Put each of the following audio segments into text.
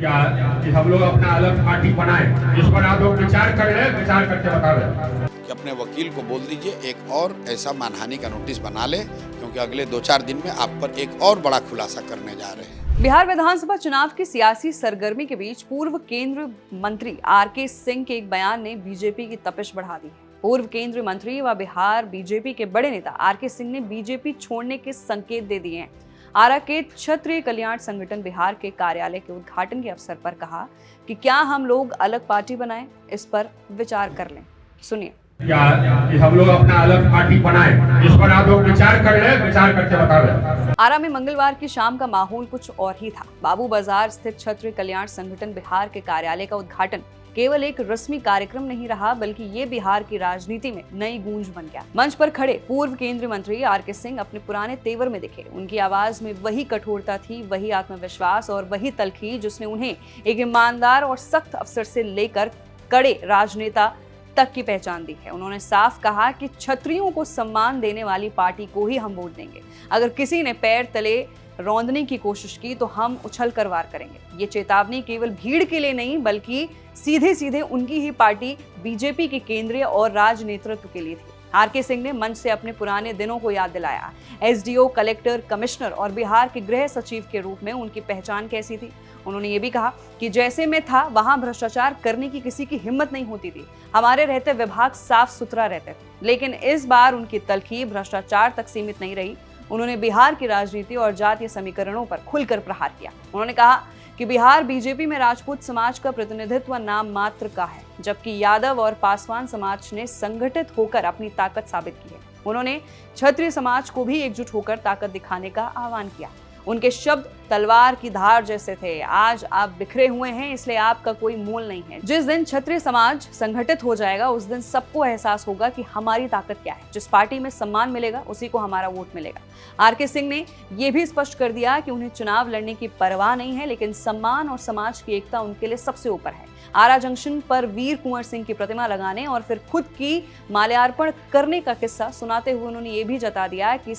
क्या कि हम लोग अपना अलग पार्टी बनाए, इस पर आप लोग विचार कर ले, विचार करके बतावे कि अपने वकील को बोल दीजिए एक और ऐसा मानहानि का नोटिस बना ले, क्योंकि अगले 2-4 दिन में आप पर एक और बड़ा खुलासा करने जा रहे हैं। बिहार विधानसभा चुनाव की सियासी सरगर्मी के बीच पूर्व केंद्रीय मंत्री आरके सिंह के एक बयान ने बीजेपी की तपिश बढ़ा दी है। पूर्व केंद्रीय मंत्री व बिहार बीजेपी के बड़े नेता आरके सिंह ने बीजेपी छोड़ने के संकेत दे दिए हैं। आरा के क्षत्रिय कल्याण संगठन बिहार के कार्यालय के उद्घाटन के अवसर पर कहा कि क्या हम लोग अलग पार्टी बनाएं, इस पर विचार कर लें। सुनिए। क्या कि हम लोग अपना अलग पार्टी बनाए, इस पर आप लोग विचार कर ले, विचार करके बतावे। आरा में मंगलवार की शाम का माहौल कुछ और ही था। बाबू बाजार स्थित क्षत्रिय कल्याण संगठन बिहार के कार्यालय का उद्घाटन केवल एक रस्मी कार्यक्रम नहीं रहा, बल्कि ये बिहार की राजनीति में नई गूंज बन गया। मंच पर खड़े पूर्व केंद्रीय मंत्री आरके सिंह अपने पुराने तेवर में दिखे। उनकी आवाज में वही कठोरता थी, वही आत्मविश्वास और वही तलखी जिसने उन्हें एक ईमानदार और सख्त अफसर से लेकर कड़े राजनेता तक की पहचान दी है। उन्होंने साफ कहा कि क्षत्रियों को सम्मान देने वाली पार्टी को ही हम वोट देंगे। अगर किसी ने पैर तले रौंदने की कोशिश की तो हम उछल कर वार करेंगे। ये चेतावनी केवल भीड़ के लिए नहीं, बल्कि सीधे सीधे उनकी ही पार्टी बीजेपी के केंद्रीय और राज्य नेतृत्व के लिए थी। आरके सिंह ने मंच से अपने पुराने दिनों को याद दिलाया। एसडीओ, कलेक्टर, कमिश्नर और बिहार के गृह सचिव के रूप में उनकी पहचान कैसी थी। उन्होंने ये भी कहा कि जैसे मैं था वहां भ्रष्टाचार करने की किसी की हिम्मत नहीं होती थी। हमारे रहते विभाग साफ सुथरा रहते थे। लेकिन इस बार उनकी तलखी भ्रष्टाचार तक सीमित नहीं रही। उन्होंने बिहार की राजनीति और जातीय समीकरणों पर खुलकर प्रहार किया। उन्होंने कहा कि बिहार बीजेपी में राजपूत समाज का प्रतिनिधित्व नाम मात्र का है, जबकि यादव और पासवान समाज ने संगठित होकर अपनी ताकत साबित की है। उन्होंने क्षत्रिय समाज को भी एकजुट होकर ताकत दिखाने का आह्वान किया। उनके शब्द तलवार की धार जैसे थे। आज आप बिखरे हुए हैं, इसलिए आपका कोई मोल नहीं है। जिस दिन क्षत्रिय समाज संगठित हो जाएगा, उस दिन सबको एहसास होगा कि हमारी ताकत क्या है। जिस पार्टी में सम्मान मिलेगा, उसी को हमारा वोट मिलेगा। आरके सिंह ने यह भी स्पष्ट कर दिया कि उन्हें चुनाव लड़ने की परवाह नहीं है, लेकिन सम्मान और समाज की एकता उनके लिए सबसे ऊपर है। आरा जंक्शन पर वीर कुंवर सिंह की प्रतिमा लगाने और फिर खुद की माल्यार्पण करने का किस्सा सुनाते हुए उन्होंने ये भी जता दिया कि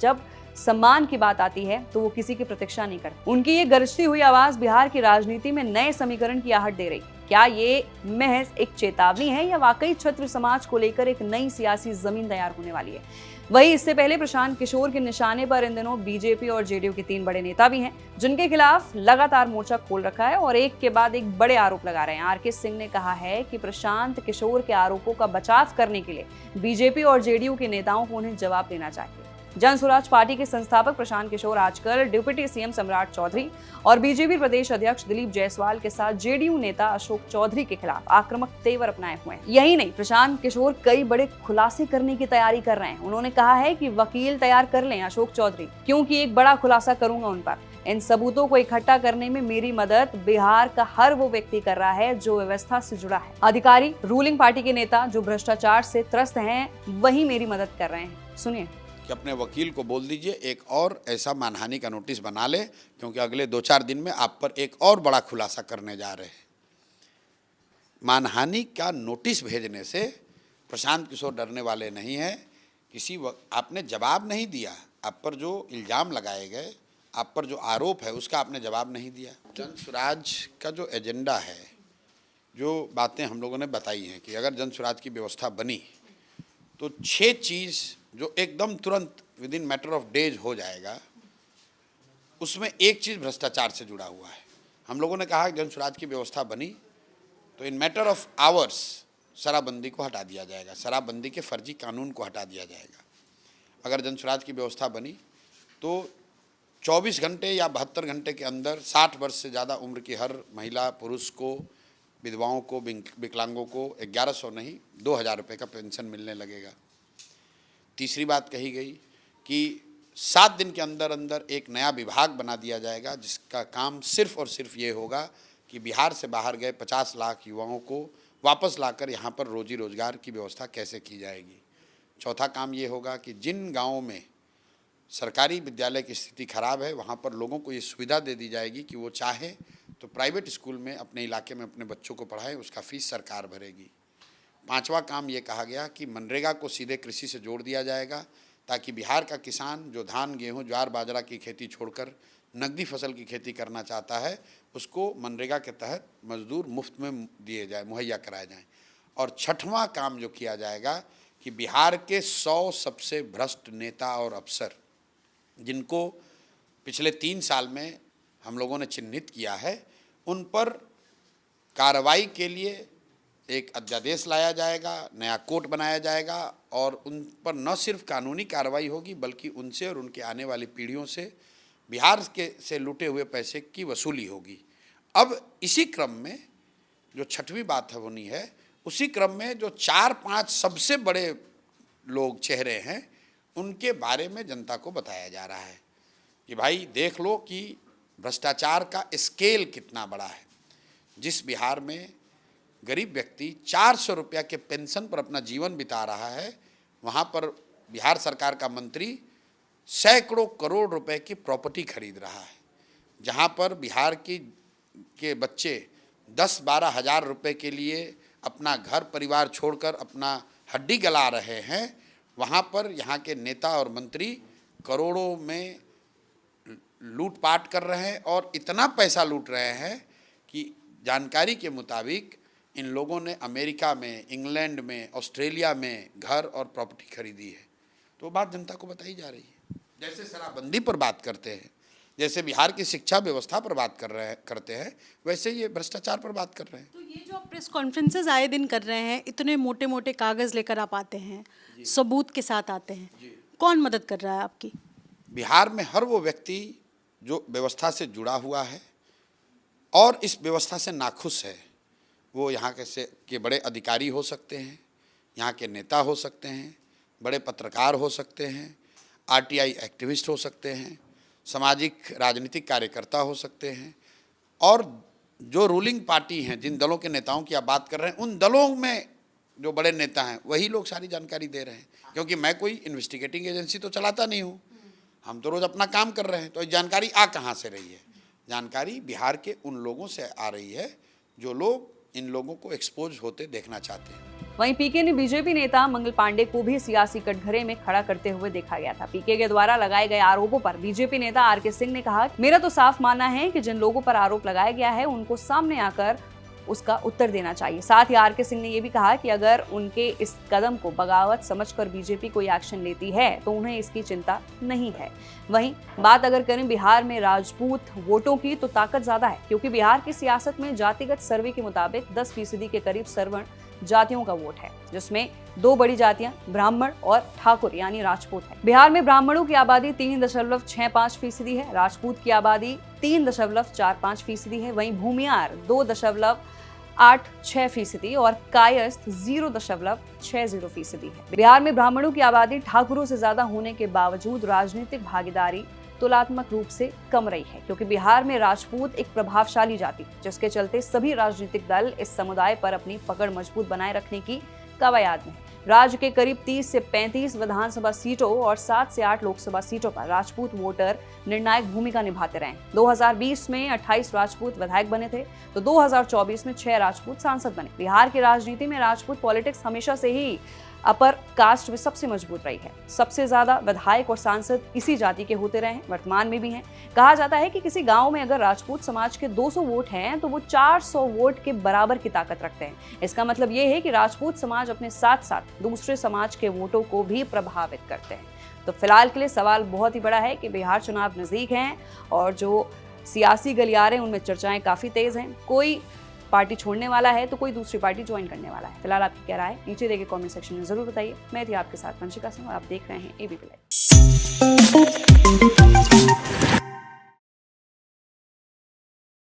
जब सम्मान की बात आती है तो वो किसी की प्रतीक्षा नहीं करते। उनकी ये गरजती हुई आवाज बिहार की राजनीति में नए समीकरण की आहट दे रही। क्या ये महज एक चेतावनी है या वाकई क्षत्रिय समाज को लेकर एक नई सियासी जमीन तैयार होने वाली है? वही इससे पहले प्रशांत किशोर के निशाने पर इन दिनों बीजेपी और जेडीयू के 3 बड़े नेता भी हैं, जिनके खिलाफ लगातार मोर्चा खोल रखा है और एक के बाद एक बड़े आरोप लगा रहे हैं। आरके सिंह ने कहा है कि प्रशांत किशोर के आरोपों का बचाव करने के लिए बीजेपी और जेडीयू के नेताओं को उन्हें जवाब देना चाहिए। जन स्वराज पार्टी के संस्थापक प्रशांत किशोर आजकल डिप्टी सीएम सम्राट चौधरी और बीजेपी प्रदेश अध्यक्ष दिलीप जायसवाल के साथ जेडीयू नेता अशोक चौधरी के खिलाफ आक्रामक तेवर अपनाए हुए हैं। यही नहीं, प्रशांत किशोर कई बड़े खुलासे करने की तैयारी कर रहे हैं। उन्होंने कहा है कि वकील तैयार कर लें अशोक चौधरी, क्योंकि एक बड़ा खुलासा करूंगा उन पर। इन सबूतों को इकट्ठा करने में मेरी मदद बिहार का हर वो व्यक्ति कर रहा है जो व्यवस्था से जुड़ा है। अधिकारी, रूलिंग पार्टी के नेता जो भ्रष्टाचार से त्रस्त हैं, वही मेरी मदद कर रहे हैं। सुनिए। कि अपने वकील को बोल दीजिए एक और ऐसा मानहानि का नोटिस बना ले, क्योंकि अगले 2-4 दिन में आप पर एक और बड़ा खुलासा करने जा रहे हैं। मानहानि का नोटिस भेजने से प्रशांत किशोर डरने वाले नहीं हैं। आपने जवाब नहीं दिया, आप पर जो इल्ज़ाम लगाए गए, आप पर जो आरोप है, उसका आपने जवाब नहीं दिया। जन स्वराज का जो एजेंडा है, जो बातें हम लोगों ने बताई हैं कि अगर जन स्वराज की व्यवस्था बनी तो 6 चीज़ जो एकदम तुरंत with in matter of days हो जाएगा, उसमें एक चीज़ भ्रष्टाचार से जुड़ा हुआ है। हम लोगों ने कहा कि जन स्वराज की व्यवस्था बनी तो इन मैटर ऑफ आवर्स शराबबंदी को हटा दिया जाएगा, शराबबंदी के फर्जी कानून को हटा दिया जाएगा। अगर जन स्वराज की व्यवस्था बनी तो 24 घंटे या 72 घंटे के अंदर 60 वर्ष से ज़्यादा उम्र की हर महिला, पुरुष को, विधवाओं को, विकलांगों को 1100 नहीं 2000 रुपये का पेंशन मिलने लगेगा। तीसरी बात कही गई कि 7 दिन के अंदर अंदर एक नया विभाग बना दिया जाएगा, जिसका काम सिर्फ और सिर्फ ये होगा कि बिहार से बाहर गए 50 लाख युवाओं को वापस लाकर यहाँ पर रोजी रोजगार की व्यवस्था कैसे की जाएगी। चौथा काम ये होगा कि जिन गाँवों में सरकारी विद्यालय की स्थिति खराब है, वहाँ पर लोगों को ये सुविधा दे दी जाएगी कि वो चाहे तो प्राइवेट स्कूल में अपने इलाके में अपने बच्चों को पढ़ाएं, उसका फीस सरकार भरेगी। 5वां काम ये कहा गया कि मनरेगा को सीधे कृषि से जोड़ दिया जाएगा, ताकि बिहार का किसान जो धान, गेहूं, ज्वार, बाजरा की खेती छोड़कर नकदी फसल की खेती करना चाहता है उसको मनरेगा के तहत मजदूर मुफ्त में दिए जाए, मुहैया कराए जाएं। और छठवां काम जो किया जाएगा कि बिहार के 100 सबसे भ्रष्ट नेता और अफसर जिनको पिछले 3 साल में हम लोगों ने चिन्हित किया है, उन पर कार्रवाई के लिए एक अध्यादेश लाया जाएगा, नया कोर्ट बनाया जाएगा और उन पर न सिर्फ कानूनी कार्रवाई होगी बल्कि उनसे और उनके आने वाली पीढ़ियों से बिहार के से लूटे हुए पैसे की वसूली होगी। अब इसी क्रम में जो छठवीं बात है होनी है, उसी क्रम में जो 4-5 सबसे बड़े लोग चेहरे हैं उनके बारे में जनता को बताया जा रहा है कि भाई देख लो कि भ्रष्टाचार का स्केल कितना बड़ा है। जिस बिहार में गरीब व्यक्ति 400 रुपया के पेंशन पर अपना जीवन बिता रहा है, वहाँ पर बिहार सरकार का मंत्री सैकड़ों करोड़ रुपए की प्रॉपर्टी खरीद रहा है। जहाँ पर बिहार के बच्चे 10-12 हज़ार रुपये के लिए अपना घर परिवार छोड़कर अपना हड्डी गला रहे हैं, वहाँ पर यहाँ के नेता और मंत्री करोड़ों में लूटपाट कर रहे हैं और इतना पैसा लूट रहे हैं कि जानकारी के मुताबिक इन लोगों ने अमेरिका में, इंग्लैंड में, ऑस्ट्रेलिया में घर और प्रॉपर्टी खरीदी है। तो बात जनता को बताई जा रही है। जैसे शराबबंदी पर बात करते हैं, जैसे बिहार की शिक्षा व्यवस्था पर बात करते हैं, वैसे ये भ्रष्टाचार पर बात कर रहे हैं। तो ये जो आप प्रेस कॉन्फ्रेंसेज आए दिन कर रहे हैं, इतने मोटे मोटे कागज़ लेकर आप आते हैं, सबूत के साथ आते हैं, कौन मदद कर रहा है आपकी? बिहार में हर वो व्यक्ति जो व्यवस्था से जुड़ा हुआ है और इस व्यवस्था से नाखुश है, वो यहाँ के बड़े अधिकारी हो सकते हैं, यहाँ के नेता हो सकते हैं, बड़े पत्रकार हो सकते हैं, आरटीआई एक्टिविस्ट हो सकते हैं, सामाजिक राजनीतिक कार्यकर्ता हो सकते हैं और जो रूलिंग पार्टी हैं, जिन दलों के नेताओं की आप बात कर रहे हैं, उन दलों में जो बड़े नेता हैं वही लोग सारी जानकारी दे रहे हैं। क्योंकि मैं कोई इन्वेस्टिगेटिंग एजेंसी तो चलाता नहीं हूँ, हम तो रोज़ अपना काम कर रहे हैं। तो जानकारी आ कहाँ से रही है? जानकारी बिहार के उन लोगों से आ रही है जो लोग इन लोगों को एक्सपोज होते देखना चाहते हैं। वहीं पीके ने बीजेपी नेता मंगल पांडे को भी सियासी कटघरे में खड़ा करते हुए देखा गया था। पीके के द्वारा लगाए गए आरोपों पर बीजेपी नेता आरके सिंह ने कहा, मेरा तो साफ मानना है कि जिन लोगों पर आरोप लगाया गया है उनको सामने आकर उसका उत्तर देना चाहिए। साथ ही आरके सिंह ने यह भी कहा कि अगर उनके इस कदम को बगावत समझकर बीजेपी कोई एक्शन लेती है तो उन्हें इसकी चिंता नहीं है। वहीं बात अगर करें बिहार में राजपूत वोटों की, तो ताकत ज्यादा है क्योंकि बिहार की सियासत में जातिगत सर्वे के मुताबिक 10% के करीब सवर्ण जातियों का वोट है, जिसमें 2 बड़ी जातियां ब्राह्मण और ठाकुर यानी राजपूत है। बिहार में ब्राह्मणों की आबादी 3.65% है, राजपूत की आबादी 3.45% है, वहीं भूमियार 2.86% और कायस्थ 0.60% है। बिहार में ब्राह्मणों की आबादी ठाकुरों से ज्यादा होने के बावजूद राजनीतिक भागीदारी तुलनात्मक रूप से कम रही है, क्योंकि बिहार में राजपूत एक प्रभावशाली जाति, जिसके चलते सभी राजनीतिक दल इस समुदाय पर अपनी पकड़ मजबूत बनाए रखने की कवायद में। राज्य के करीब 30 से 35 विधानसभा सीटों और 7 से 8 लोकसभा सीटों पर राजपूत वोटर निर्णायक भूमिका निभाते रहे। 2020 में 28 राजपूत विधायक बने थे, तो 2024 में 6 राजपूत सांसद बने। बिहार की राजनीति में राजपूत पॉलिटिक्स हमेशा से ही अपर कास्ट में सबसे मजबूत रही है। सबसे ज्यादा विधायक और सांसद इसी जाति के होते रहे हैं, वर्तमान में भी हैं। कहा जाता है कि किसी गांव में अगर राजपूत समाज के 200 वोट हैं तो वो 400 वोट के बराबर की ताकत रखते हैं। इसका मतलब ये है कि राजपूत समाज अपने साथ साथ दूसरे समाज के वोटों को भी प्रभावित करते हैं। तो फिलहाल के लिए सवाल बहुत ही बड़ा है कि बिहार चुनाव नजदीक हैं और जो सियासी गलियारे उनमें चर्चाएं काफी तेज हैं। कोई पार्टी छोड़ने वाला है तो कोई दूसरी पार्टी ज्वाइन करने वाला है। फिलहाल आपकी क्या राय है नीचे देखे कमेंट सेक्शन में जरूर बताइए। मैं थी आपके साथ वंशिका सिंह और आप देख रहे हैं एबीपी लाइव।